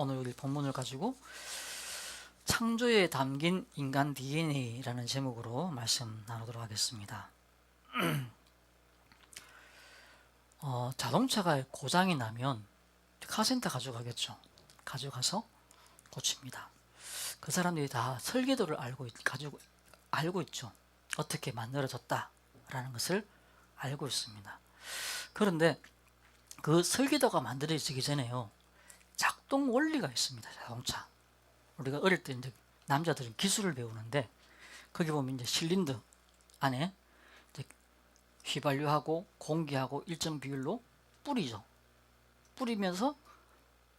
오늘 본문을 가지고 창조에 담긴 인간 DNA라는 제목으로 말씀 나누도록 하겠습니다. 자동차가 고장이 나면 카센터 가져가겠죠. 가져가서 고칩니다. 그 사람들이 다 설계도를 알고 있죠. 어떻게 만들어졌다라는 것을 알고 있습니다. 그런데 그 설계도가 만들어지기 전에요, 작동 원리가 있습니다. 자동차. 우리가 어릴 때 이제 남자들은 기술을 배우는데 거기 보면 이제 실린더 안에 이제 휘발유하고 공기하고 일정 비율로 뿌리죠. 뿌리면서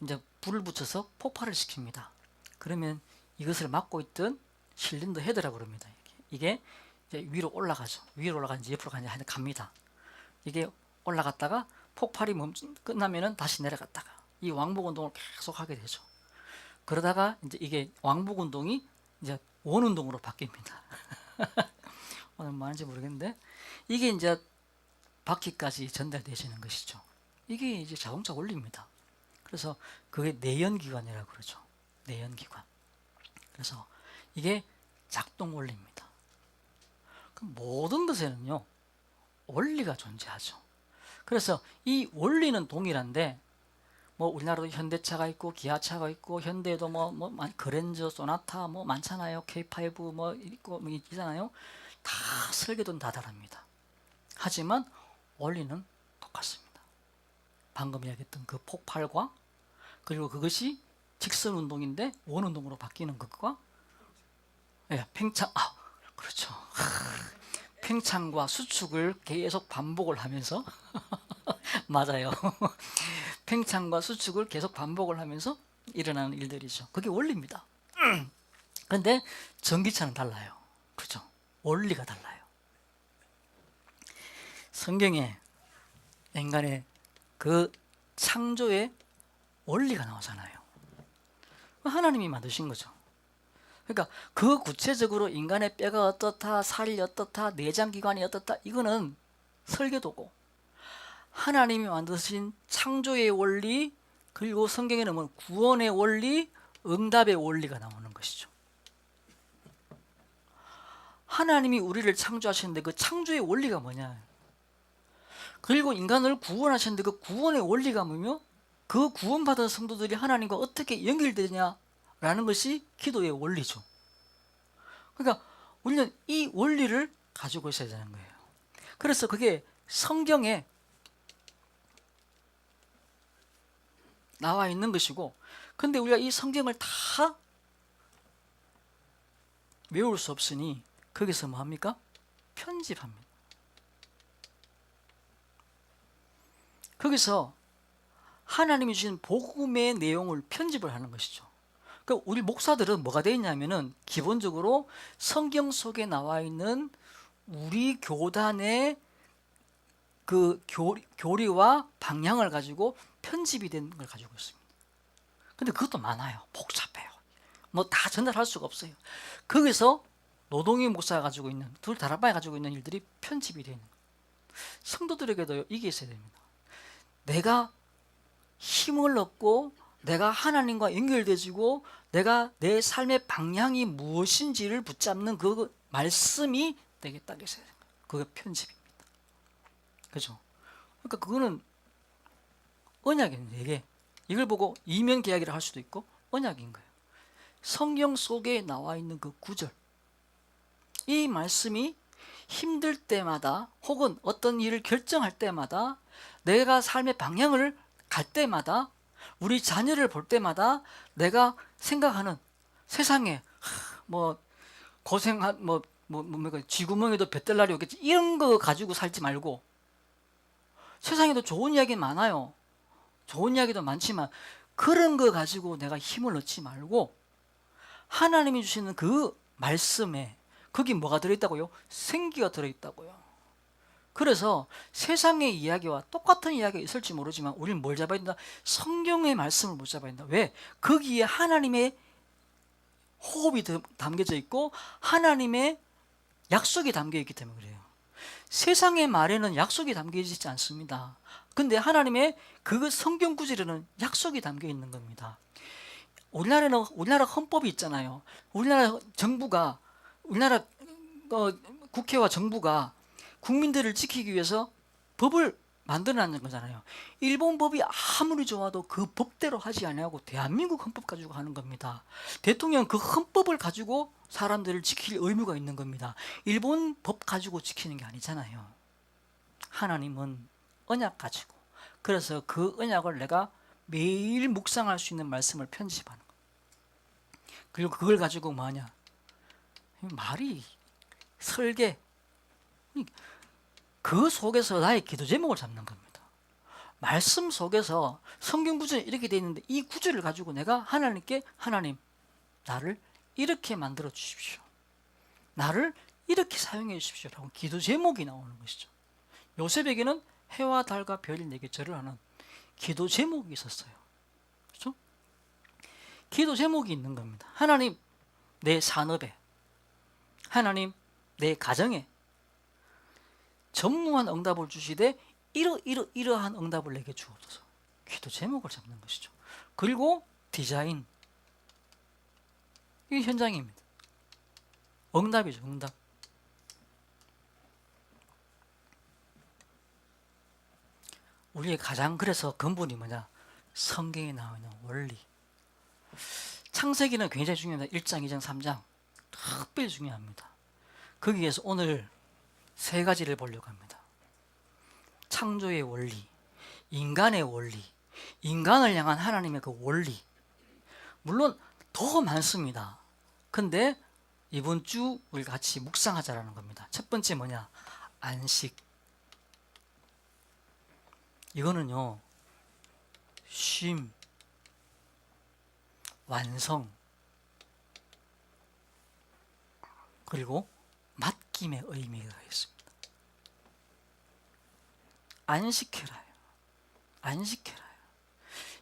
이제 불을 붙여서 폭발을 시킵니다. 그러면 이것을 막고 있던 실린더 헤드라고 그럽니다. 이게 이제 위로 올라가죠. 위로 올라가는지 옆으로 가는지 갑니다. 이게 올라갔다가 폭발이 끝나면은 다시 내려갔다가 이 왕복 운동을 계속 하게 되죠. 그러다가 이제 이게 왕복 운동이 이제 원 운동으로 바뀝니다. 오늘 뭐 하는지 모르겠는데 이게 이제 바퀴까지 전달되시는 것이죠. 이게 이제 자동차 원리입니다. 그래서 그게 내연기관이라고 그러죠. 내연기관. 그래서 이게 작동 원리입니다. 모든 것에는요, 원리가 존재하죠. 그래서 이 원리는 동일한데 뭐 우리나라도 현대차가 있고 기아차가 있고 현대에도 뭐 그랜저, 소나타 뭐 많잖아요. K5 뭐 있고 뭐 있잖아요. 다 설계도는 다 다릅니다. 하지만 원리는 똑같습니다. 방금 이야기했던 그 폭발과 그리고 그것이 직선 운동인데 원 운동으로 바뀌는 것과 팽창, 그렇죠. 팽창과 수축을 계속 반복을 하면서 맞아요. 팽창과 수축을 계속 반복을 하면서 일어나는 일들이죠. 그게 원리입니다. 그런데 전기차는 달라요. 그렇죠. 원리가 달라요. 성경에 인간의 그 창조의 원리가 나오잖아요. 하나님이 만드신 거죠. 그러니까 그 구체적으로 인간의 뼈가 어떻다, 살이 어떻다, 내장기관이 어떻다, 이거는 설계도고, 하나님이 만드신 창조의 원리, 그리고 성경에는 뭐 구원의 원리, 응답의 원리가 나오는 것이죠. 하나님이 우리를 창조하셨는데 그 창조의 원리가 뭐냐, 그리고 인간을 구원하셨는데 그 구원의 원리가 뭐며, 그 구원받은 성도들이 하나님과 어떻게 연결되냐라는 것이 기도의 원리죠. 그러니까 우리는 이 원리를 가지고 있어야 되는 거예요. 그래서 그게 성경에 나와 있는 것이고, 근데 우리가 이 성경을 다 외울 수 없으니 거기서 뭐 합니까? 편집합니다. 거기서 하나님이 주신 복음의 내용을 편집을 하는 것이죠. 그러니까 우리 목사들은 뭐가 되어 있냐면은 기본적으로 성경 속에 나와 있는 우리 교단의 그 교리와 방향을 가지고 편집이 된 걸 가지고 있습니다. 근데 그것도 많아요. 복잡해요. 뭐 다 전달할 수가 없어요. 거기서 노동희 목사가 가지고 있는, 둘 다락방이 가지고 있는 일들이 편집이 되는 거예요. 성도들에게도 이게 있어야 됩니다. 내가 힘을 얻고 내가 하나님과 연결되지고 내가 내 삶의 방향이 무엇인지를 붙잡는 그 말씀이 내게 딱 있어야 돼요. 그게 편집입니다. 그죠? 그러니까 그거는 언약입니다. 이게 이걸 보고 이면 계약이라 할 수도 있고 언약인 거예요. 성경 속에 나와 있는 그 구절, 이 말씀이 힘들 때마다 혹은 어떤 일을 결정할 때마다, 내가 삶의 방향을 갈 때마다, 우리 자녀를 볼 때마다 내가 생각하는 세상에 뭐 고생한 쥐구멍에도 뱃들날이 오겠지, 이런 거 가지고 살지 말고, 세상에도 좋은 이야기 많아요. 좋은 이야기도 많지만 그런 거 가지고 내가 힘을 얻지 말고 하나님이 주시는 그 말씀에 거기 뭐가 들어있다고요? 생기가 들어있다고요. 그래서 세상의 이야기와 똑같은 이야기가 있을지 모르지만 우리는 뭘 잡아야 된다? 성경의 말씀을 못 잡아야 된다. 왜? 거기에 하나님의 호흡이 담겨져 있고 하나님의 약속이 담겨 있기 때문에 그래요. 세상의 말에는 약속이 담겨져 있지 않습니다. 근데 하나님의 그 성경 구절에는 약속이 담겨 있는 겁니다. 우리나라 헌법이 있잖아요. 우리나라 정부가 우리나라 국회와 정부가 국민들을 지키기 위해서 법을 만들어놨는 거잖아요. 일본 법이 아무리 좋아도 그 법대로 하지 아니하고 대한민국 헌법 가지고 하는 겁니다. 대통령 그 헌법을 가지고 사람들을 지킬 의무가 있는 겁니다. 일본 법 가지고 지키는 게 아니잖아요. 하나님은 언약 가지고, 그래서 그 언약을 내가 매일 묵상할 수 있는 말씀을 편집하는 거예요. 그리고 그걸 가지고 뭐하냐, 말이 설계, 그 속에서 나의 기도 제목을 잡는 겁니다. 말씀 속에서 성경 구절이 이렇게 되어 있는데 이 구절을 가지고 내가 하나님께, 하나님 나를 이렇게 만들어 주십시오, 나를 이렇게 사용해 주십시오 라고 기도 제목이 나오는 것이죠. 요셉에게는 해와 달과 별이 내게 절을 하는 기도 제목이 있었어요. 그렇죠? 기도 제목이 있는 겁니다. 하나님 내 산업에, 하나님 내 가정에 전무한 응답을 주시되 이러한 응답을 내게 주옵소서. 기도 제목을 잡는 것이죠. 그리고 디자인, 이게 현장입니다. 응답이죠, 응답. 우리의 가장 그래서 근본이 뭐냐, 성경에 나오는 원리. 창세기는 굉장히 중요합니다. 1장, 2장, 3장 특별히 중요합니다. 거기에서 오늘 세 가지를 보려고 합니다. 창조의 원리, 인간의 원리, 인간을 향한 하나님의 그 원리. 물론 더 많습니다. 근데 이번 주 우리 같이 묵상하자라는 겁니다. 첫 번째 뭐냐, 안식. 이거는요, 쉼, 완성, 그리고 맡김의 의미가 있습니다. 안식해라요. 안식해라요.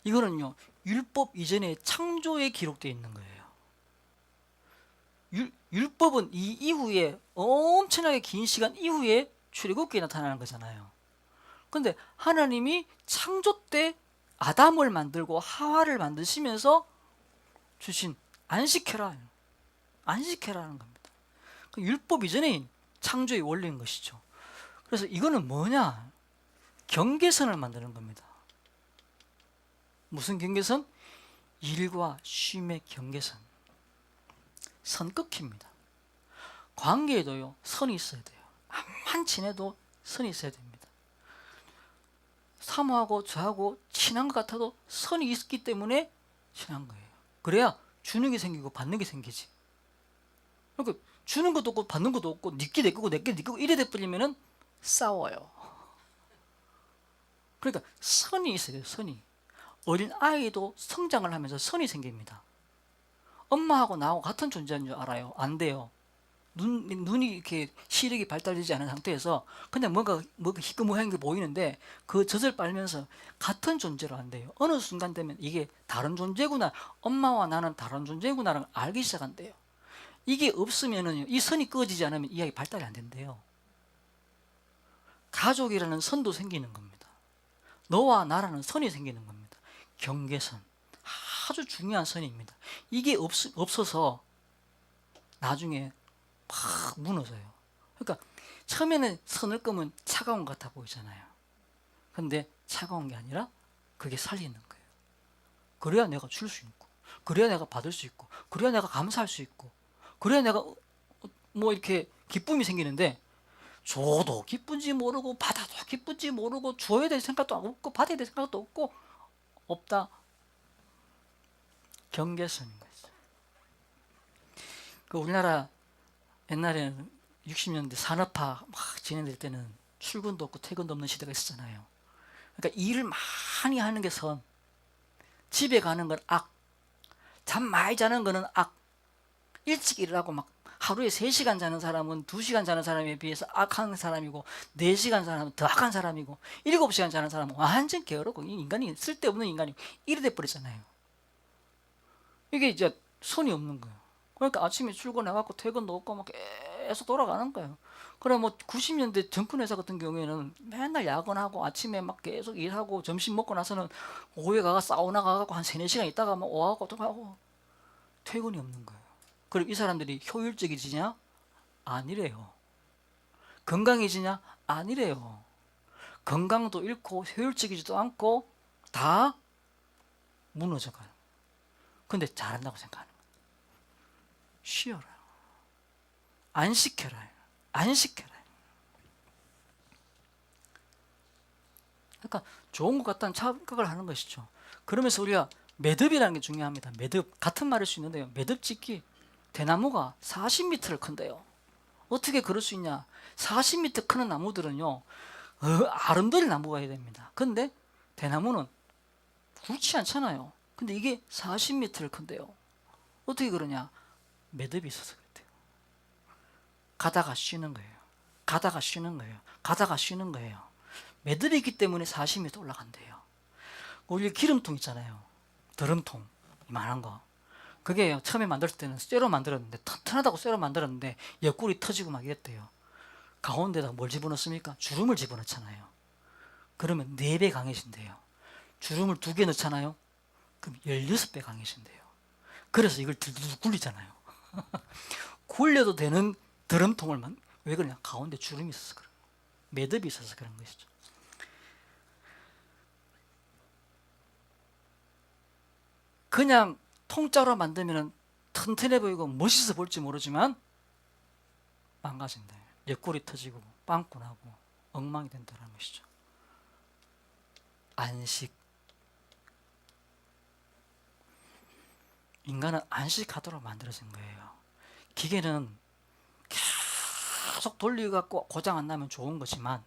이거는요, 율법 이전에 창조에 기록되어 있는 거예요. 율법은 이 이후에 엄청나게 긴 시간 이후에 출애굽기에 나타나는 거잖아요. 근데 하나님이 창조 때 아담을 만들고 하와를 만드시면서 주신 안식해라, 안식해라는 겁니다. 그 율법 이전에 창조의 원리인 것이죠. 그래서 이거는 뭐냐, 경계선을 만드는 겁니다. 무슨 경계선? 일과 쉼의 경계선. 선 끊깁니다. 관계에도요, 선이 있어야 돼요. 암만 친해도 선이 있어야 됩니다. 사모하고 저하고 친한 것 같아도 선이 있기 때문에 친한 거예요. 그래야 주는 게 생기고 받는 게 생기지. 그러니까 주는 것도 없고 받는 것도 없고 니께 내 거고 내게 네 거고 이래 돼버리면은 싸워요. 그러니까 선이 있어야 돼요. 선이. 어린 아이도 성장을 하면서 선이 생깁니다. 엄마하고 나하고 같은 존재인 줄 알아요? 안 돼요. 눈이 이렇게 시력이 발달되지 않은 상태에서 그냥 뭔가 희끄무한 게 보이는데 그 젖을 빨면서 같은 존재로 안 돼요. 어느 순간 되면 이게 다른 존재구나, 엄마와 나는 다른 존재구나를 알기 시작한대요. 이게 없으면은, 이 선이 꺼지지 않으면 이 아이 발달이 안 된대요. 가족이라는 선도 생기는 겁니다. 너와 나라는 선이 생기는 겁니다. 경계선, 아주 중요한 선입니다. 이게 없어서 나중에 막 무너져요. 그러니까 처음에는 선을 끄면 차가운 것 같아 보이잖아요. 근데 차가운 게 아니라 그게 살리는 거예요. 그래야 내가 줄 수 있고, 그래야 내가 받을 수 있고, 그래야 내가 감사할 수 있고, 그래야 내가 뭐 이렇게 기쁨이 생기는데, 줘도 기쁜지 모르고 받아도 기쁜지 모르고 줘야 될 생각도 없고 받아야 될 생각도 없고 없다. 경계선인 거죠. 그 우리나라 옛날에는 60년대 산업화 막 진행될 때는 출근도 없고 퇴근도 없는 시대가 있었잖아요. 그러니까 일을 많이 하는 게 선, 집에 가는 건 악, 잠 많이 자는 거는 악. 일찍 일어나고 막 하루에 3시간 자는 사람은 2시간 자는 사람에 비해서 악한 사람이고, 4시간 자는 사람은 더 악한 사람이고, 7시간 자는 사람은 완전 게으르고 인간이 쓸데없는 인간이고 이래 돼 버렸잖아요. 이게 이제 선이 없는 거예요. 그러니까 아침에 출근해갖고 퇴근도 없고 막 계속 돌아가는 거예요. 그래 뭐 90년대 정권회사 같은 경우에는 맨날 야근하고 아침에 막 계속 일하고 점심 먹고 나서는 오후에 가가 사우나 가갖고 한 3-4시간 있다가 막 오하고 또 가고 퇴근이 없는 거예요. 그럼 이 사람들이 효율적이지냐? 아니래요. 건강해지냐? 아니래요. 건강도 잃고 효율적이지도 않고 다 무너져가요. 근데 잘한다고 생각하는 거예요. 쉬어라. 안 시켜라. 안 시켜라. 그러니까 좋은 것 같다는 착각을 하는 것이죠. 그러면서 우리가 매듭이라는 게 중요합니다. 매듭, 같은 말일 수 있는데요. 매듭 짓기, 대나무가 40m를 큰대요. 어떻게 그럴 수 있냐? 40m 크는 나무들은요, 아름드릴 나무가 해야 됩니다. 근데 대나무는 굵지 않잖아요. 근데 이게 40m를 큰대요. 어떻게 그러냐? 매듭이 있어서 그렇대요. 가다가 쉬는 거예요. 가다가 쉬는 거예요. 가다가 쉬는 거예요. 매듭이 있기 때문에 40m 올라간대요. 우리 기름통 있잖아요. 드럼통 이만한 거. 그게 처음에 만들 때는 쇠로 만들었는데, 튼튼하다고 쇠로 만들었는데 옆구리 터지고 막 이랬대요. 가운데다가 뭘 집어넣습니까? 주름을 집어넣잖아요. 그러면 4배 강해진대요. 주름을 2개 넣잖아요. 그럼 16배 강해진대요. 그래서 이걸 들들 굴리잖아요. 굴려도 되는 드럼통을 왜 그러냐? 가운데 주름이 있어서 그래요. 매듭이 있어서 그런 것이죠. 그냥 통짜로 만들면 튼튼해 보이고 멋있어 볼지 모르지만 망가진다. 옆구리 터지고 빵꾸 나고 엉망이 된다는 것이죠. 안식. 인간은 안식하도록 만들어진 거예요. 기계는 계속 돌려갖고 고장 안 나면 좋은 거지만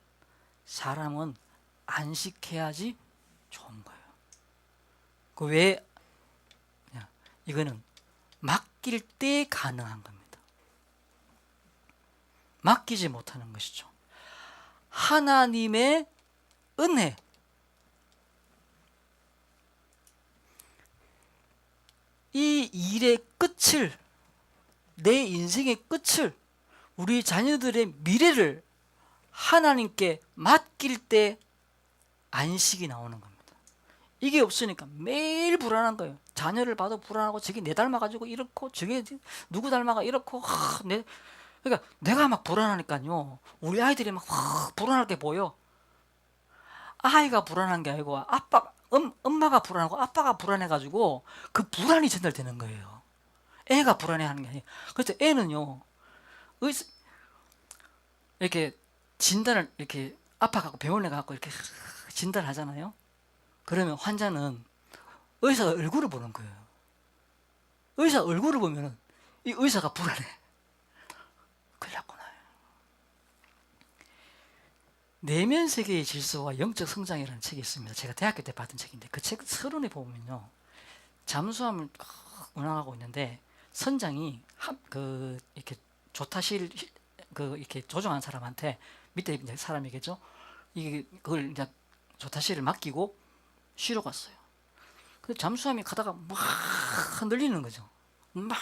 사람은 안식해야지 좋은 거예요. 그 왜? 이거는 맡길 때 가능한 겁니다. 맡기지 못하는 것이죠. 하나님의 은혜, 이 일의 끝을, 내 인생의 끝을, 우리 자녀들의 미래를 하나님께 맡길 때 안식이 나오는 겁니다. 이게 없으니까 매일 불안한 거예요. 자녀를 봐도 불안하고, 저게 내 닮아가지고 이렇고, 저게 누구 닮아가 이렇고, 그러니까 내가 막 불안하니까요. 우리 아이들이 막 불안하게 보여. 아이가 불안한 게 아니고 엄마가 불안하고 아빠가 불안해가지고 그 불안이 전달되는 거예요. 애가 불안해하는 게 아니에요. 그래서 애는요, 이렇게 진단을 이렇게 아파갖고 병원에 가고 이렇게 진단하잖아요. 그러면 환자는 의사 얼굴을 보는 거예요. 의사 얼굴을 보면은 이 의사가 불안해. 큰일 났구나. 내면 세계의 질서와 영적 성장이라는 책이 있습니다. 제가 대학교 때 받은 책인데 그 책 서론에 보면요, 잠수함을 운항하고 있는데 선장이 이렇게 조타실 이렇게 조종한 사람한테, 밑에 이제 사람이겠죠. 그걸 이제 조타실을 맡기고 쉬러 갔어요. 근데 잠수함이 가다가 막 흔들리는 거죠. 막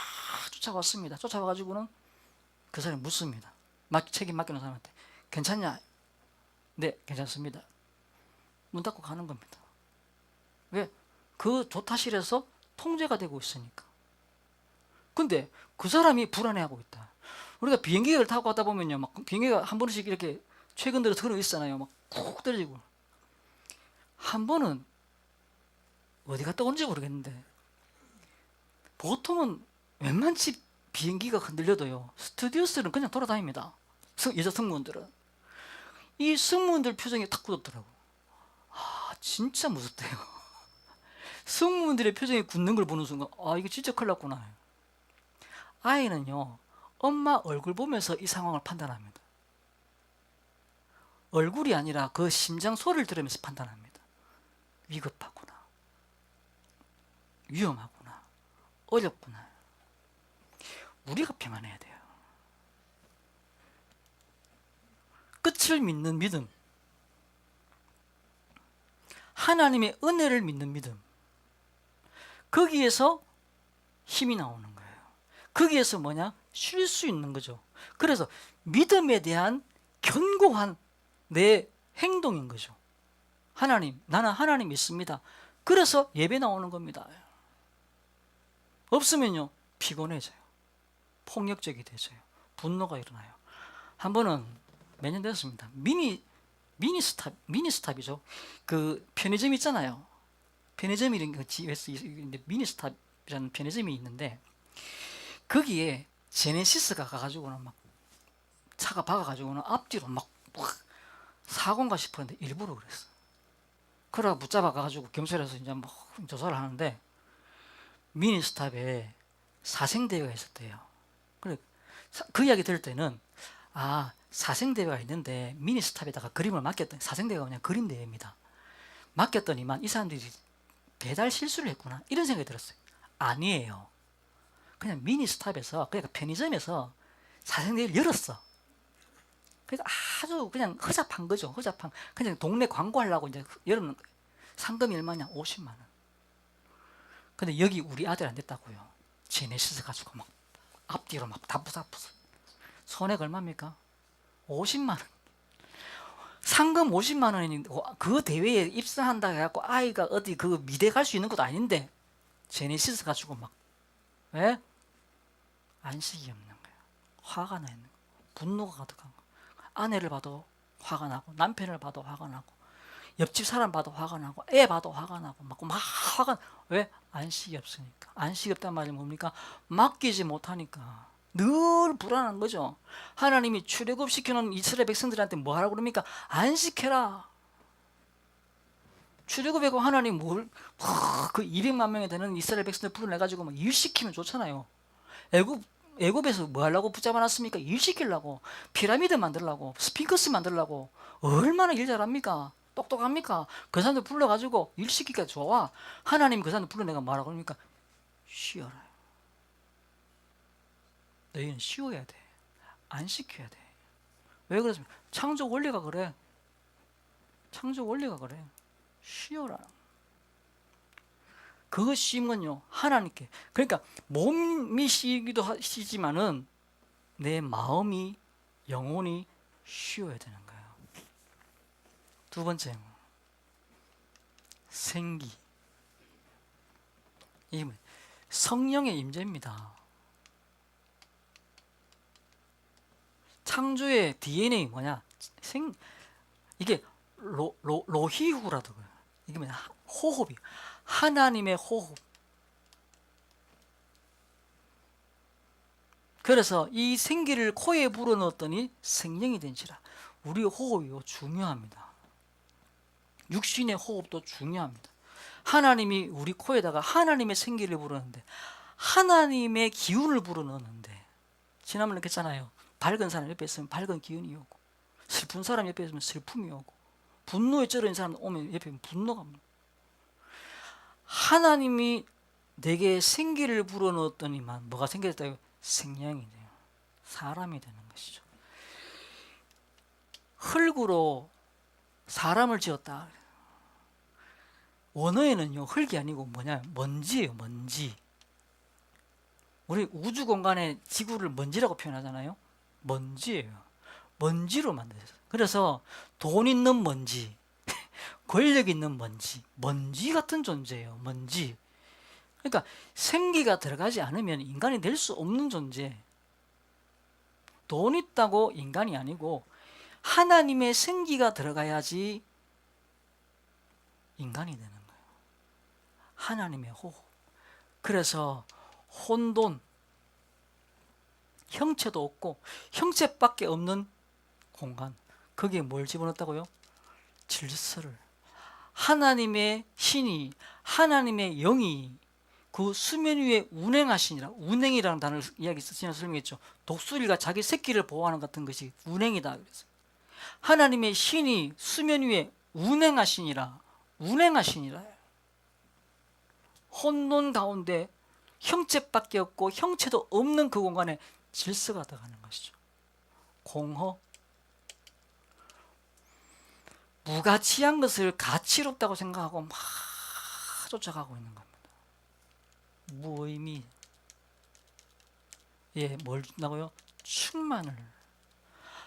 쫓아왔습니다. 쫓아와가지고는 그 사람이 묻습니다. 책임 맡겨놓은 사람한테, 괜찮냐? 네, 괜찮습니다. 문 닫고 가는 겁니다. 왜? 그 조타실에서 통제가 되고 있으니까. 근데 그 사람이 불안해하고 있다. 우리가 비행기를 타고 가다 보면요, 막 비행기가 한 번씩 이렇게 최근 들어 들어 있잖아요. 막 푹 떨어지고. 한 번은 어디 갔다 온지 모르겠는데, 보통은 웬만치 비행기가 흔들려도요, 스튜디오스는 그냥 돌아다닙니다. 여자 승무원들은. 이 승무원들 표정이 탁 굳었더라고. 아, 진짜 무섭대요. 승무원들의 표정이 굳는 걸 보는 순간, 아, 이거 진짜 큰일 났구나. 아이는요, 엄마 얼굴 보면서 이 상황을 판단합니다. 얼굴이 아니라 그 심장 소리를 들으면서 판단합니다. 위급하구나. 위험하구나. 어렵구나. 우리가 평안해야 돼요. 끝을 믿는 믿음, 하나님의 은혜를 믿는 믿음, 거기에서 힘이 나오는 거예요. 거기에서 뭐냐? 쉴 수 있는 거죠. 그래서 믿음에 대한 견고한 내 행동인 거죠. 하나님, 나는 하나님 믿습니다. 그래서 예배 나오는 겁니다. 없으면요, 피곤해져요. 폭력적이 되져요. 분노가 일어나요. 한 번은 몇 년 됐습니다. 미니스탑이죠. 그 편의점 있잖아요. 편의점 이런 거 집에서 미니스탑이라는 편의점이 있는데 거기에 제네시스가 가가지고는 막 차가 박아가지고는 앞뒤로 막 사고인가 싶었는데 일부러 그랬어. 그러다 붙잡아 가지고 경찰에서 이제 뭐 조사를 하는데 미니스탑에 사생대회가 있었대요. 그래 그 이야기 들을 때는 사생대회가 있는데 미니스탑에다가 그림을 맡겼더니 사생대회가 그냥 그림대회입니다. 맡겼더니만 이 사람들이 배달 실수를 했구나 이런 생각이 들었어요. 아니에요. 그냥 미니스탑에서 그러니까 편의점에서 사생대회를 열었어. 그래서 아주 그냥 허접한 거죠. 허접한 그냥 동네 광고하려고 이제 열은 상금이 얼마냐? 50만 원. 근데 여기 우리 아들 안 됐다고요. 제네시스 가지고 막 앞뒤로 막 다부다부서 손해가 얼마입니까? 50만 원. 상금 50만 원이 그 대회에 입상한다 해갖고 아이가 어디 그 미대 갈 수 있는 것도 아닌데 제네시스 가지고 막 왜? 안식이 없는 거예요. 화가 나 있는 거예요. 분노가 가득한 거예요. 아내를 봐도 화가 나고 남편을 봐도 화가 나고 옆집 사람 봐도 화가 나고 애 봐도 화가 나고 막 화가 왜? 안식이 없으니까. 안식이 없단 말이 뭡니까? 맡기지 못하니까 늘 불안한 거죠. 하나님이 출애굽시키는 이스라엘 백성들한테 뭐 하라고 그럽니까? 안식해라. 출애굽하고 하나님 그 200만 명이 되는 이스라엘 백성들 불러내가지고 막 일시키면 좋잖아요. 애굽에서 뭐 하려고 붙잡아놨습니까? 일 시키려고, 피라미드 만들려고, 스핑크스 만들려고. 얼마나 일 잘합니까? 똑똑합니까? 그 사람들 불러가지고 일 시키기가 좋아. 하나님 그 사람들 불러내가 뭐하라고 그러니까 쉬어라. 너희는 쉬어야 돼. 안 시켜야 돼. 왜 그렇습니까? 창조 원리가 그래. 창조 원리가 그래. 쉬어라. 그거 쉼 건요 하나님께. 그러니까 몸이 쉬기도 하시지만은 내 마음이 영혼이 쉬어야 되는 거예요. 두 번째 생기. 이게 성령의 임재입니다. 창조의 DNA 뭐냐? 이게 로히후라도 그래요. 이게 뭐냐? 호흡이. 하나님의 호흡. 그래서 이 생기를 코에 불어넣었더니 생명이 된지라. 우리 호흡이 중요합니다. 육신의 호흡도 중요합니다. 하나님이 우리 코에다가 하나님의 생기를 불어넣는데 하나님의 기운을 불어넣는데 지난번에 그랬잖아요. 밝은 사람 옆에 있으면 밝은 기운이 오고 슬픈 사람 옆에 있으면 슬픔이 오고 분노에 쩔은 사람 오면 옆에 분노가 옵니다. 하나님이 내게 생기를 불어넣었더니만 뭐가 생겼다고요? 생명이 돼요. 사람이 되는 것이죠. 흙으로 사람을 지었다. 원어에는요 흙이 아니고 뭐냐 먼지예요. 먼지. 우리 우주 공간에 지구를 먼지라고 표현하잖아요. 먼지예요. 먼지로 만들었어요. 그래서 돈 있는 먼지, 권력 있는 먼지, 먼지 같은 존재예요. 먼지. 그러니까 생기가 들어가지 않으면 인간이 될 수 없는 존재. 돈 있다고 인간이 아니고 하나님의 생기가 들어가야지 인간이 되는 거예요. 하나님의 호흡. 그래서 혼돈, 형체도 없고 형체밖에 없는 공간. 거기에 뭘 집어넣었다고요? 질서를. 하나님의 신이, 하나님의 영이 그 수면 위에 운행하시니라. 운행이라는 단어를 이야기 지난 설명했죠. 독수리가 자기 새끼를 보호하는 같은 것이 운행이다. 그래서 하나님의 신이 수면 위에 운행하시니라. 운행하시니라. 혼돈 가운데 형체밖에 없고 형체도 없는 그 공간에 질서가 들어가는 것이죠. 공허. 무가치한 것을 가치롭다고 생각하고 막 쫓아가고 있는 겁니다. 무의미. 예, 뭘 준다고요? 충만을.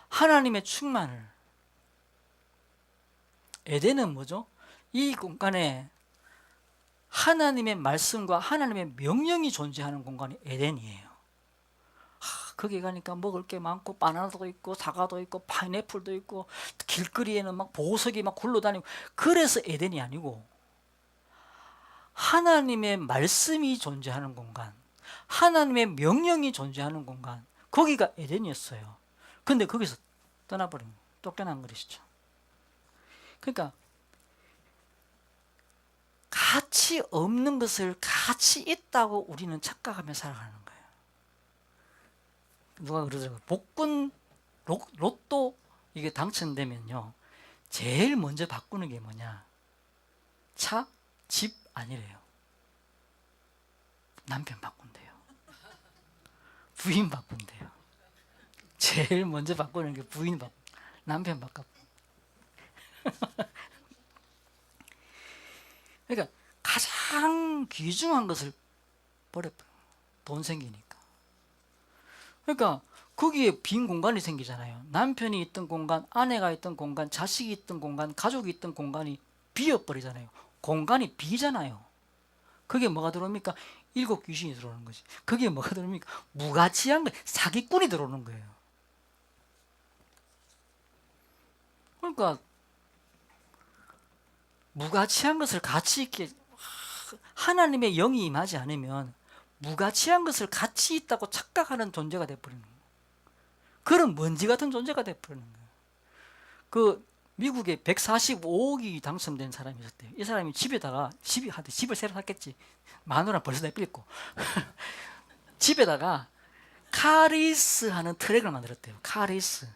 하나님의 충만을. 에덴은 뭐죠? 이 공간에 하나님의 말씀과 하나님의 명령이 존재하는 공간이 에덴이에요. 거기 가니까 먹을 게 많고 바나나도 있고 사과도 있고 파인애플도 있고 길거리에는 막 보석이 막 굴러다니고, 그래서 에덴이 아니고 하나님의 말씀이 존재하는 공간, 하나님의 명령이 존재하는 공간, 거기가 에덴이었어요. 근데 거기서 떠나버린, 쫓겨난 것이죠. 그러니까 가치 없는 것을 가치 있다고 우리는 착각하며 살아가는 거예요. 누가 그러더라고요. 복권 로또 이게 당첨되면요, 제일 먼저 바꾸는 게 뭐냐? 차, 집 아니래요. 남편 바꾼대요. 부인 바꾼대요. 제일 먼저 바꾸는 게 부인 바꾼, 남편 바꿔. 그러니까 가장 귀중한 것을 버려버려. 돈 생기니까. 그러니까 거기에 빈 공간이 생기잖아요. 남편이 있던 공간, 아내가 있던 공간, 자식이 있던 공간, 가족이 있던 공간이 비어버리잖아요. 공간이 비잖아요. 그게 뭐가 들어옵니까? 일곱 귀신이 들어오는 거지. 그게 뭐가 들어옵니까? 무가치한 거, 사기꾼이 들어오는 거예요. 그러니까 무가치한 것을 가치 있게, 하나님의 영이 임하지 않으면 무가치한 것을 가치 있다고 착각하는 존재가 돼버리는 거예요. 그런 먼지 같은 존재가 돼버리는 거예요. 그 미국에 145억이 당첨된 사람이 있었대요. 이 사람이 집에다가, 집을 새로 샀겠지. 마누라 벌써 내버렸고 집에다가 카리스 하는 트랙을 만들었대요. 카리스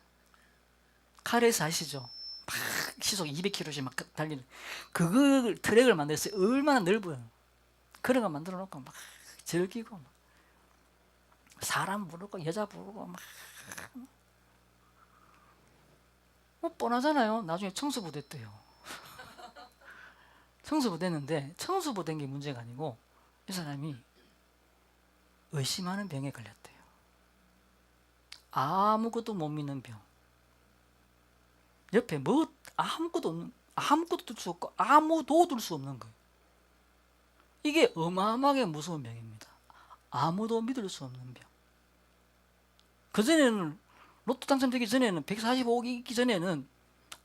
아시죠? 막 시속 200km씩 막 달리는 그 트랙을 만들었어요. 얼마나 넓어요. 그런 거 만들어 놓고 막 즐기고, 막 사람 부르고 여자 부르고 막 뻔하잖아요. 나중에 청소부 됐대요. 청소부 됐는데, 청소부 된 게 문제가 아니고 이 사람이 의심하는 병에 걸렸대요. 아무것도 못 믿는 병. 옆에 뭐 아무것도 없는, 아무것도 둘 수 없고 아무도 둘 수 없는 거예요. 이게 어마어마하게 무서운 병입니다. 아무도 믿을 수 없는 병. 그전에는, 로또 당첨되기 전에는, 145억이 있기 전에는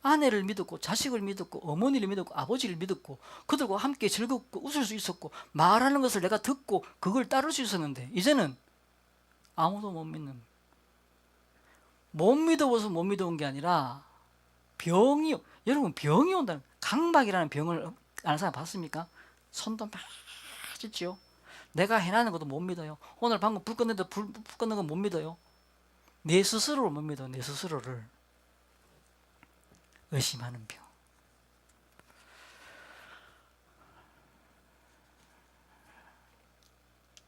아내를 믿었고 자식을 믿었고 어머니를 믿었고 아버지를 믿었고 그들과 함께 즐겁고 웃을 수 있었고 말하는 것을 내가 듣고 그걸 따를 수 있었는데, 이제는 아무도 못 믿는, 못 믿어서 못 믿어온 게 아니라 병이, 여러분 병이 온다는, 강박이라는 병을 아는 사람 봤습니까? 손도 막 찢지요. 내가 해나는 것도 못 믿어요. 오늘 방금 불 껐는데 불 껐는 건 못 믿어요. 내 스스로를 못 믿어. 내 스스로를 의심하는 병.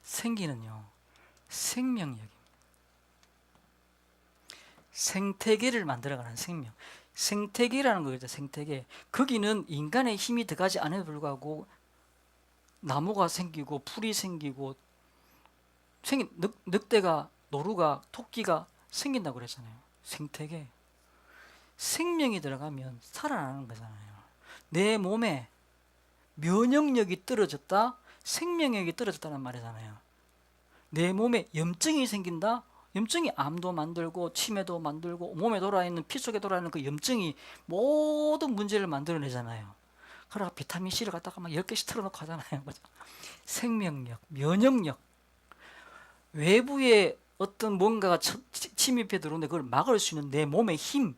생기는요, 생명력입니다. 생태계를 만들어가는 생명. 생태계라는 거죠. 생태계. 거기는 인간의 힘이 들어가지 않음에도 불구하고 나무가 생기고 풀이 생기고 늑대가, 노루가, 토끼가 생긴다고 그랬잖아요. 생태계. 생명이 들어가면 살아나는 거잖아요. 내 몸에 면역력이 떨어졌다, 생명력이 떨어졌다는 말이잖아요. 내 몸에 염증이 생긴다, 염증이 암도 만들고 치매도 만들고 몸에 돌아있는, 피 속에 돌아있는 그 염증이 모든 문제를 만들어내잖아요. 그러다 비타민 C를 갖다가 막 10개씩 틀어놓고 하잖아요. 그죠? 생명력, 면역력. 외부에 어떤 뭔가가 침입해 들어오는데 그걸 막을 수 있는 내 몸의 힘,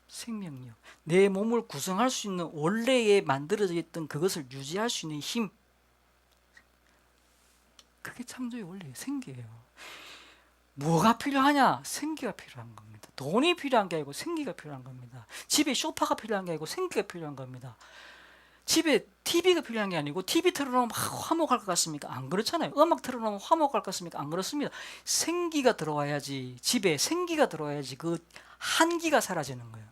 생명력. 내 몸을 구성할 수 있는, 원래에 만들어져 있던 그것을 유지할 수 있는 힘. 그게 창조의 원리예요. 생기예요. 뭐가 필요하냐? 생기가 필요한 겁니다. 돈이 필요한 게 아니고 생기가 필요한 겁니다. 집에 소파가 필요한 게 아니고 생기가 필요한 겁니다. 집에 TV가 필요한 게 아니고 TV 틀어놓으면 화목할 것 같습니까? 안 그렇잖아요. 음악 틀어놓으면 화목할 것 같습니까? 안 그렇습니다. 생기가 들어와야지, 집에 생기가 들어와야지 그 한기가 사라지는 거예요.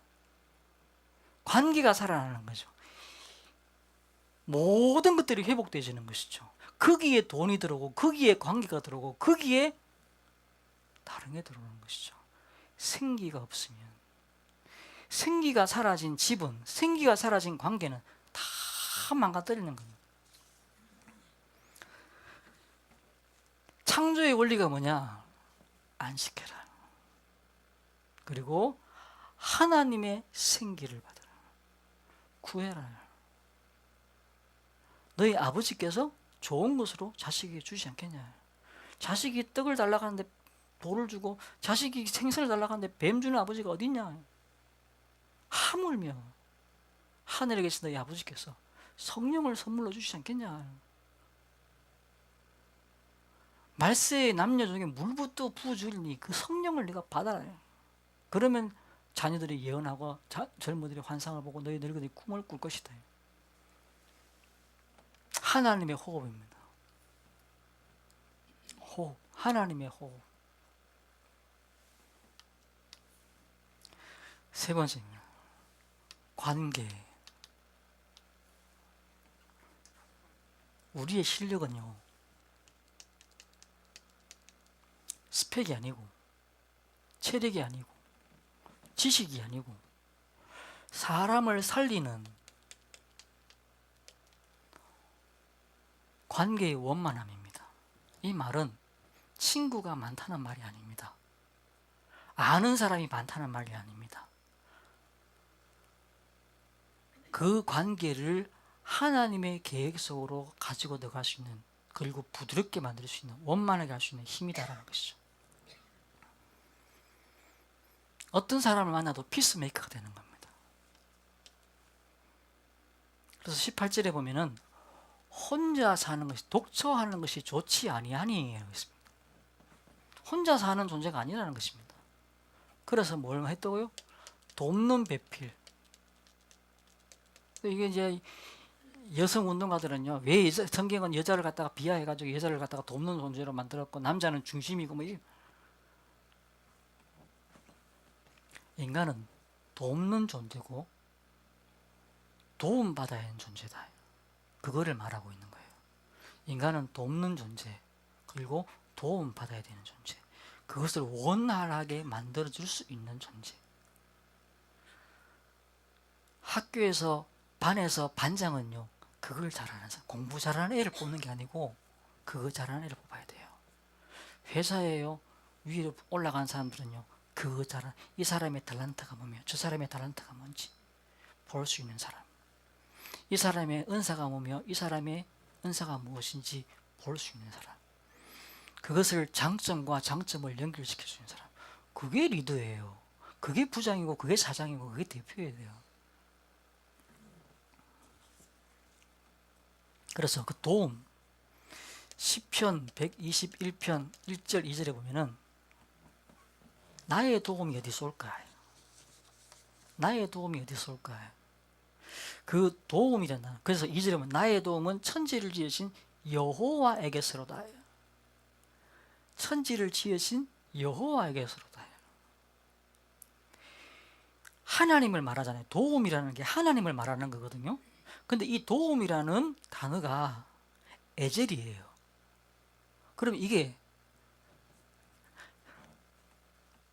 관계가 살아나는 거죠. 모든 것들이 회복되어지는 것이죠. 거기에 돈이 들어오고 거기에 관계가 들어오고 거기에 다른 게 들어오는 것이죠. 생기가 없으면, 생기가 사라진 집은, 생기가 사라진 관계는 다 망가뜨리는 겁니다. 창조의 원리가 뭐냐? 안식해라. 그리고 하나님의 생기를 받아라. 구해라. 너희 아버지께서 좋은 것으로 자식에게 주지 않겠냐? 자식이 떡을 달라고 하는데 돌을 주고, 자식이 생선을 달라고 하는데 뱀 주는 아버지가 어딨냐? 하물며 하늘에 계신 너희 아버지께서 성령을 선물로 주시지 않겠냐? 말세의 남녀 중에 물부터 부어주리니 그 성령을 네가 받아라. 그러면 자녀들이 예언하고 젊은이들이 환상을 보고 너희 늙은이 꿈을 꿀 것이다. 하나님의 호흡입니다. 호흡, 하나님의 호흡. 세 번째입니다. 관계. 우리의 실력은요, 스펙이 아니고, 체력이 아니고, 지식이 아니고, 사람을 살리는 관계의 원만함입니다. 이 말은 친구가 많다는 말이 아닙니다. 아는 사람이 많다는 말이 아닙니다. 그 관계를 하나님의 계획 속으로 가지고 들어갈 수 있는, 그리고 부드럽게 만들 수 있는, 원만하게 할 수 있는 힘이다라는 것이죠. 어떤 사람을 만나도 피스메이커가 되는 겁니다. 그래서 18절에 보면은 혼자 사는 것이, 독처하는 것이 좋지 아니하니, 혼자 사는 존재가 아니라는 것입니다. 그래서 뭘 했다고요? 돕는 배필. 이게 이제 여성 운동가들은요, 왜 성경은 여자를 갖다가 비하해가지고 여자를 갖다가 돕는 존재로 만들었고 남자는 중심이고 뭐, 인간은 돕는 존재고 도움받아야 하는 존재다. 그거를 말하고 있는 거예요. 인간은 돕는 존재, 그리고 도움받아야 되는 존재, 그것을 원활하게 만들어줄 수 있는 존재. 학교에서, 반에서 반장은요, 그걸 잘하는 사람, 공부 잘하는 애를 뽑는 게 아니고 그거 잘하는 애를 뽑아야 돼요. 회사에요, 위로 올라간 사람들은요, 그거 잘하는, 이 사람의 탤런트가 뭐며 저 사람의 탤런트가 뭔지 볼 수 있는 사람, 이 사람의 은사가 뭐며 이 사람의 은사가 무엇인지 볼 수 있는 사람, 그것을 장점과 장점을 연결시킬 수 있는 사람, 그게 리더예요. 그게 부장이고 그게 사장이고 그게 대표예요. 그래서 그 도움, 시편 121편 1절 2절에 보면은 나의 도움이 어디서 올까? 나의 도움이 어디서 올까? 그 도움이 된다. 그래서 2절에 보면 나의 도움은 천지를 지으신 여호와에게서로다. 천지를 지으신 여호와에게서로다. 하나님을 말하잖아요. 도움이라는 게 하나님을 말하는 거거든요. 근데 이 도움이라는 단어가 에젤이에요. 그럼 이게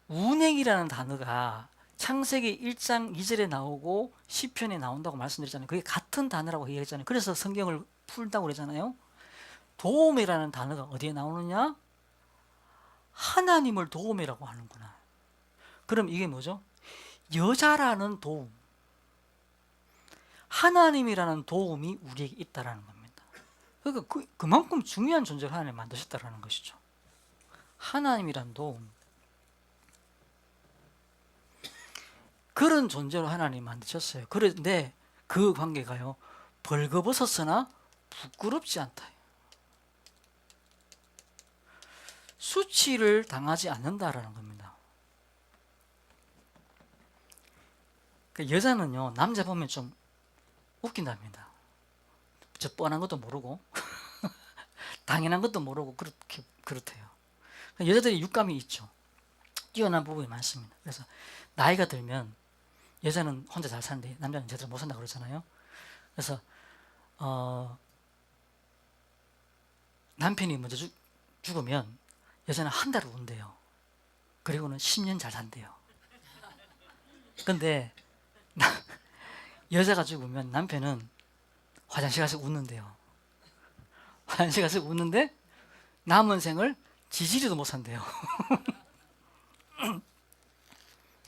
운행이라는 단어가 창세기 1장 2절에 나오고 시편에 나온다고 말씀드렸잖아요. 그게 같은 단어라고 얘기했잖아요. 그래서 성경을 풀다고 그러잖아요. 도움이라는 단어가 어디에 나오느냐? 하나님을 도움이라고 하는구나. 그럼 이게 뭐죠? 여자라는 도움, 하나님이라는 도움이 우리에게 있다라는 겁니다. 그러니까 그만큼 중요한 존재를 하나님 만드셨다라는 것이죠. 하나님이란 도움, 그런 존재로 하나님 만드셨어요. 그런데 그 관계가요, 벌거벗었으나 부끄럽지 않다. 수치를 당하지 않는다라는 겁니다. 여자는요, 남자 보면 좀 웃긴답니다. 저 뻔한 것도 모르고 당연한 것도 모르고 그렇대요. 여자들이 육감이 있죠. 뛰어난 부분이 많습니다. 그래서 나이가 들면 여자는 혼자 잘 사는데 남자는 제대로 못 산다고 그러잖아요. 그래서 남편이 먼저 죽으면 여자는 한 달을 운대요. 그리고는 10년 잘 산대요. 근데 여자가 죽으면 남편은 화장실 가서 웃는데요. 화장실 가서 웃는데 남은 생을 지지리도 못 산대요.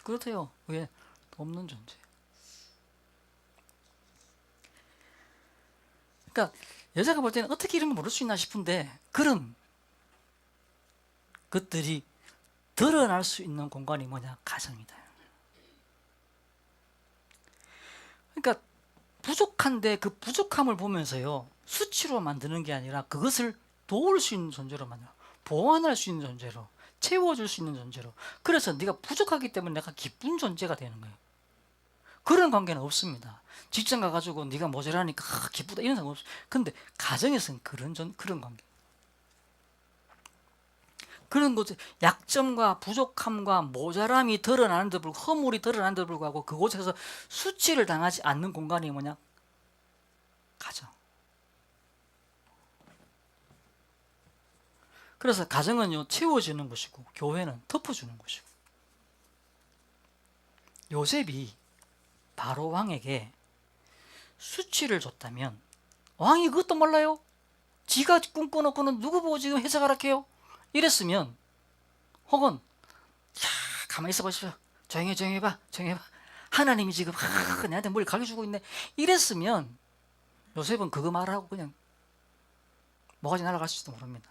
그렇대요. 왜? 없는 존재. 그러니까 여자가 볼 때는 어떻게 이런 걸 모를 수 있나 싶은데 그런 것들이 드러날 수 있는 공간이 뭐냐? 가정이다. 그러니까 부족한데 그 부족함을 보면서요, 수치로 만드는 게 아니라 그것을 도울 수 있는 존재로 만들어, 보완할 수 있는 존재로, 채워줄 수 있는 존재로. 그래서 네가 부족하기 때문에 내가 기쁜 존재가 되는 거예요. 그런 관계는 없습니다. 직장 가가지고 네가 모자라니까 기쁘다 이런 상관 없어요. 근데 가정에서는 그런 관계. 그런 곳에 약점과 부족함과 모자람이 드러나는데 불구하고, 허물이 드러나는데 불구하고 그곳에서 수치를 당하지 않는 공간이 뭐냐? 가정. 그래서 가정은요, 채워주는 것이고 교회는 덮어주는 것이고. 요셉이 바로 왕에게 수치를 줬다면 왕이 그것도 몰라요? 지가 꿈꿔놓고는 누구 보고 지금 해석하라 해요? 이랬으면, 혹은 야, 가만히 있어 보십시오. 조용히 해봐. 하나님이 지금 내한테 뭘 가르쳐주고 있네. 이랬으면 요셉은 그거 말하고 그냥 뭐가지 날아갔을지도 모릅니다.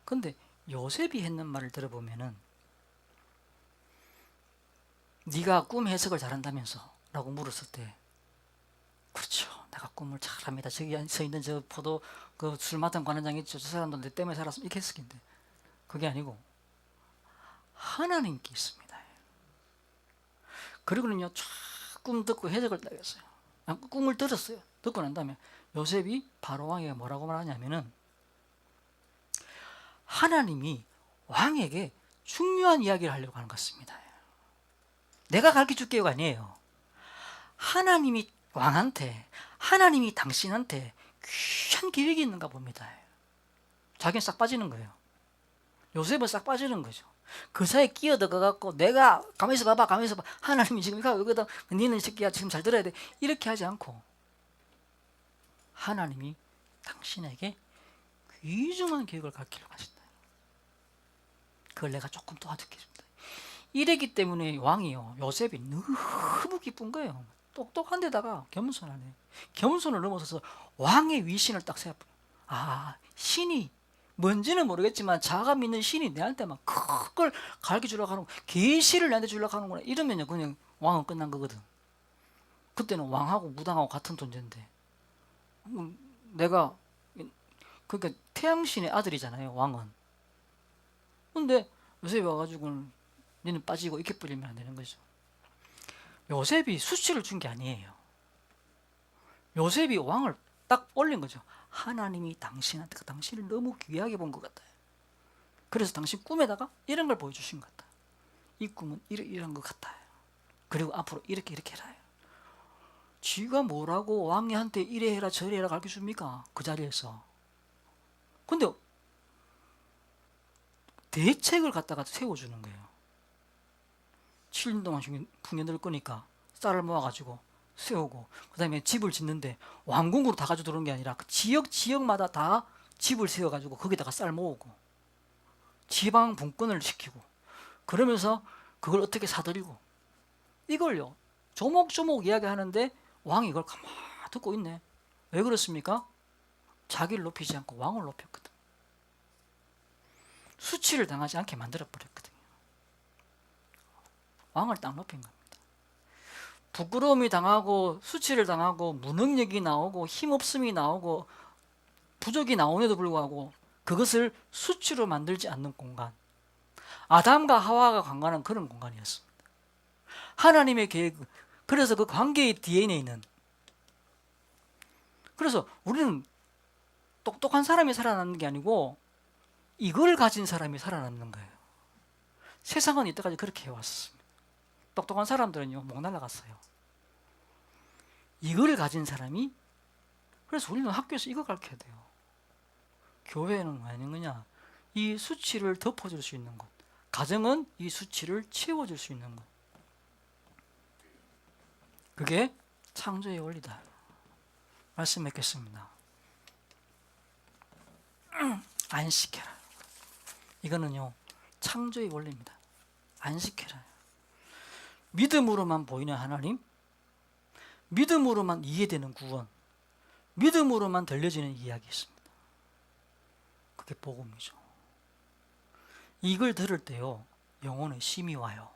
근데 요셉이 했는 말을 들어보면은, 네가 꿈 해석을 잘한다면서? 라고 물었을 때, 그렇죠, 내가 꿈을 잘합니다. 저기 서 있는 저 포도 그 술 맡은 관원장 있죠, 저 사람도 내 때문에 살았으면 이렇게 했을 텐데, 그게 아니고 하나님께 있습니다. 그리고는요, 쫙 꿈 듣고 해석을 따겠어요. 꿈을 들었어요. 듣고 난 다음에 요셉이 바로 왕에게 뭐라고 말하냐면은, 하나님이 왕에게 중요한 이야기를 하려고 하는 것 같습니다. 내가 가르쳐 줄게요가 아니에요. 하나님이 왕한테, 하나님이 당신한테 귀한 계획이 있는가 봅니다. 자기는 싹 빠지는 거예요. 요셉은 싹 빠지는 거죠. 그 사이에 끼어들어 갖고 내가 가만히 있어 봐봐, 하나님이 지금 이거 여기다, 니는 이 새끼야 지금 잘 들어야 돼, 이렇게 하지 않고, 하나님이 당신에게 귀중한 계획을 갖기로 하신다. 그걸 내가 조금 도와주겠습니다. 이랬기 때문에 왕이요, 요셉이 너무 기쁜 거예요. 똑똑한 데다가 겸손하네. 겸손을 넘어서서 왕의 위신을 딱 세워버려. 아, 신이 뭔지는 모르겠지만 자가 믿는 신이 내한테 막 그걸 가르쳐 주려고 하는, 계시를 내한테 주려고 하는구나. 이러면요, 그냥 왕은 끝난 거거든. 그때는 왕하고 무당하고 같은 존재인데, 내가 그러니까 태양신의 아들이잖아요, 왕은. 근데 요셉이 와가지고 니는 빠지고 이렇게 뿌리면 안 되는 거죠. 요셉이 수치를 준 게 아니에요. 요셉이 왕을 딱 올린 거죠. 하나님이 당신한테 당신을 너무 귀하게 본 것 같아요. 그래서 당신 꿈에다가 이런 걸 보여주신 것 같다. 이 꿈은 이런 것 같아요. 그리고 앞으로 이렇게 해라. 쥐가 뭐라고 왕한테 이래 해라 저래 해라 가르쳐 줍니까? 그 자리에서. 근데 대책을 갖다가 세워주는 거예요. 7년 동안 풍년을 끄니까 쌀을 모아가지고 세우고, 그 다음에 집을 짓는데 왕궁으로 다 가지고 들어오는 게 아니라 그 지역마다 다 집을 세워가지고 거기다가 쌀 모으고 지방 분권을 시키고, 그러면서 그걸 어떻게 사들이고, 이걸요 조목조목 이야기하는데 왕이 이걸 가만 듣고 있네. 왜 그렇습니까? 자기를 높이지 않고 왕을 높였거든. 수치를 당하지 않게 만들어버렸거든요. 왕을 딱 높인 겁니다. 부끄러움이 당하고 수치를 당하고 무능력이 나오고 힘없음이 나오고 부족이 나오는데도 불구하고 그것을 수치로 만들지 않는 공간, 아담과 하와가 관건한 그런 공간이었습니다. 하나님의 계획, 그래서 그 관계의 DNA는, 그래서 우리는 똑똑한 사람이 살아남는 게 아니고 이걸 가진 사람이 살아남는 거예요. 세상은 이때까지 그렇게 해왔습니다. 똑똑한 사람들은요, 목 날라갔어요. 이걸 가진 사람이, 그래서 우리는 학교에서 이거 가르쳐야 돼요. 교회는 왜 하는 거냐? 이 수치를 덮어줄 수 있는 것, 가정은 이 수치를 채워줄 수 있는 것, 그게 창조의 원리다. 말씀 맺겠습니다. 안식해라. 이거는요 창조의 원리입니다. 안식해라. 믿음으로만 보이는 하나님, 믿음으로만 이해되는 구원, 믿음으로만 들려지는 이야기 있습니다. 그게 복음이죠. 이걸 들을 때요 영혼의 힘이 와요.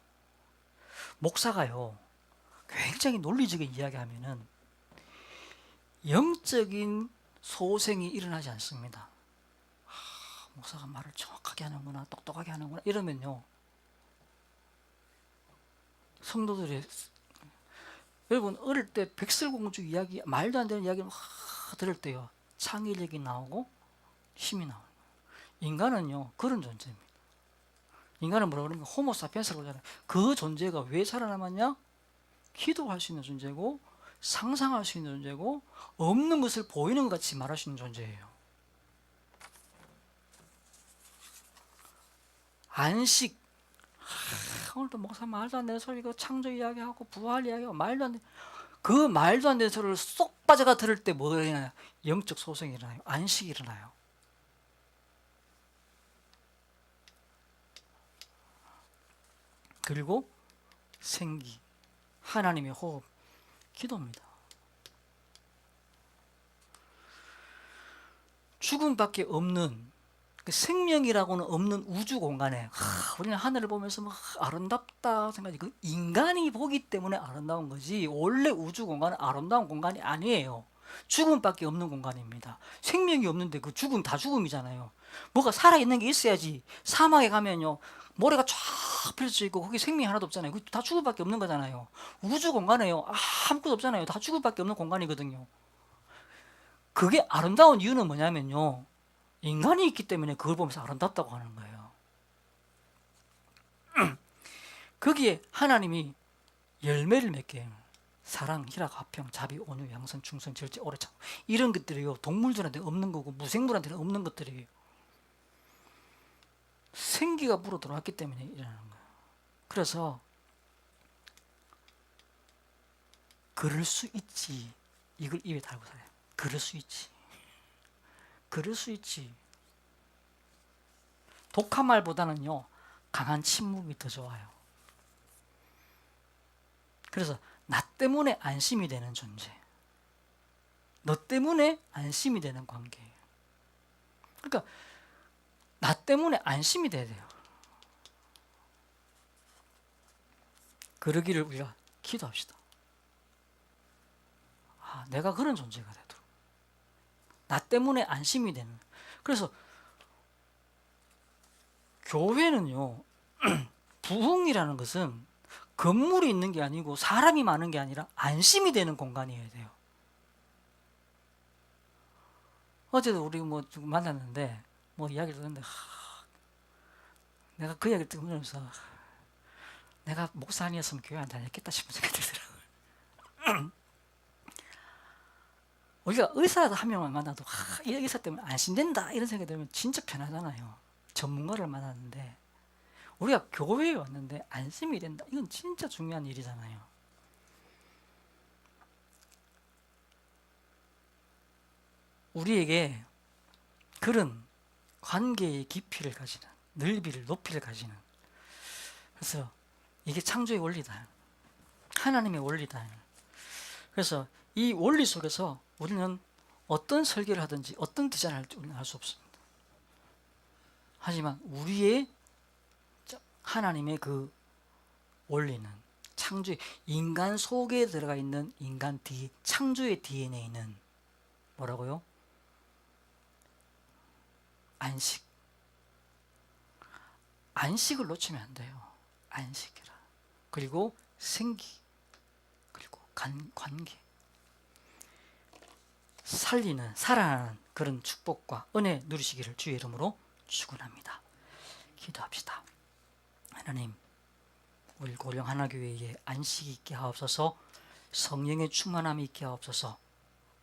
목사가요 굉장히 논리적인 이야기하면은 영적인 소생이 일어나지 않습니다. 목사가 말을 정확하게 하는구나, 똑똑하게 하는구나 이러면요 성도들이, 여러분 어릴 때 백설공주 이야기, 말도 안 되는 이야기를 들을 때요 창의력이 나오고 힘이 나와요. 인간은요 그런 존재입니다. 인간은 뭐라 그러면 호모사피엔스라고 하잖아요. 그 존재가 왜 살아남았냐? 기도할 수 있는 존재고 상상할 수 있는 존재고 없는 것을 보이는 것 같이 말할 수 있는 존재예요. 안식. 오늘도 목사 말도 안 되는 소리, 창조 이야기하고 부활 이야기하고 말도 안 돼. 그 말도 안 되는 소리를 쏙 빠져가 들을 때 뭐가 일어나요? 영적 소생이 일어나요. 안식이 일어나요. 그리고 생기, 하나님의 호흡, 기도입니다. 죽음밖에 없는 생명이라고는 없는 우주 공간에 우리는 하늘을 보면서 막 아름답다 생각하지, 그 인간이 보기 때문에 아름다운 거지 원래 우주 공간은 아름다운 공간이 아니에요. 죽음밖에 없는 공간입니다. 생명이 없는데 그 죽음 다 죽음이잖아요. 뭐가 살아있는 게 있어야지. 사막에 가면요 모래가 쫙 펼쳐져 있고 거기 생명이 하나도 없잖아요. 그 다 죽음밖에 없는 거잖아요. 우주 공간에요 아무것도 없잖아요. 다 죽음밖에 없는 공간이거든요. 그게 아름다운 이유는 뭐냐면요 인간이 있기 때문에 그걸 보면서 아름답다고 하는 거예요. 거기에 하나님이 열매를 맺게 해요. 사랑, 희락, 화평, 자비, 온유, 양선, 충성, 절제, 오래 참 이런 것들이요 동물들한테 없는 거고 무생물한테는 없는 것들이에요. 생기가 물어 들어왔기 때문에 일어나는 거예요. 그래서 그럴 수 있지 이걸 입에 달고 살아요. 그럴 수 있지. 그럴 수 있지. 독한 말보다는요 강한 침묵이 더 좋아요. 그래서 나 때문에 안심이 되는 존재, 너 때문에 안심이 되는 관계예요. 그러니까 나 때문에 안심이 돼야 돼요. 그러기를 우리가 기도합시다. 내가 그런 존재가 되도록 나 때문에 안심이 되는. 그래서 교회는요 부흥이라는 것은 건물이 있는 게 아니고 사람이 많은 게 아니라 안심이 되는 공간이어야 돼요. 어제도 우리 뭐 만났는데 뭐 이야기를 듣는데 내가 그 이야기를 들으면서 내가 목사 아니었으면 교회 안 다녔겠다 싶은 생각이 들더라고요. 우리가 의사 한 명만 만나도 이 의사 때문에 안심된다 이런 생각이 들면 진짜 편하잖아요. 전문가를 만났는데 우리가 교회에 왔는데 안심이 된다, 이건 진짜 중요한 일이잖아요. 우리에게 그런 관계의 깊이를 가지는, 넓이를, 높이를 가지는, 그래서 이게 창조의 원리다, 하나님의 원리다. 그래서 이 원리 속에서 우리는 어떤 설계를 하든지 어떤 디자인을 할지 우리는 알 수 없습니다. 하지만 우리의 하나님의 그 원리는 창조의, 인간 속에 들어가 있는 인간 창조의 DNA는 뭐라고요? 안식. 안식을 놓치면 안 돼요. 안식이라. 그리고 생기. 그리고 관계. 살아나는 그런 축복과 은혜 누리시기를 주의 이름으로 축원합니다. 기도합시다. 하나님, 우리 고령 하나교회에 안식이 있게 하옵소서, 성령의 충만함이 있게 하옵소서,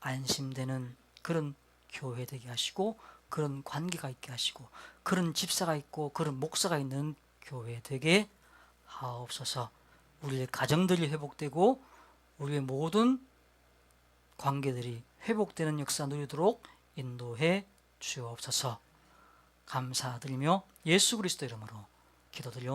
안심되는 그런 교회 되게 하시고 그런 관계가 있게 하시고 그런 집사가 있고 그런 목사가 있는 교회 되게 하옵소서. 우리의 가정들이 회복되고 우리의 모든 관계들이 회복되는 역사 누리도록 인도해 주옵소서. 감사드리며 예수 그리스도 이름으로 기도드리옵나이다.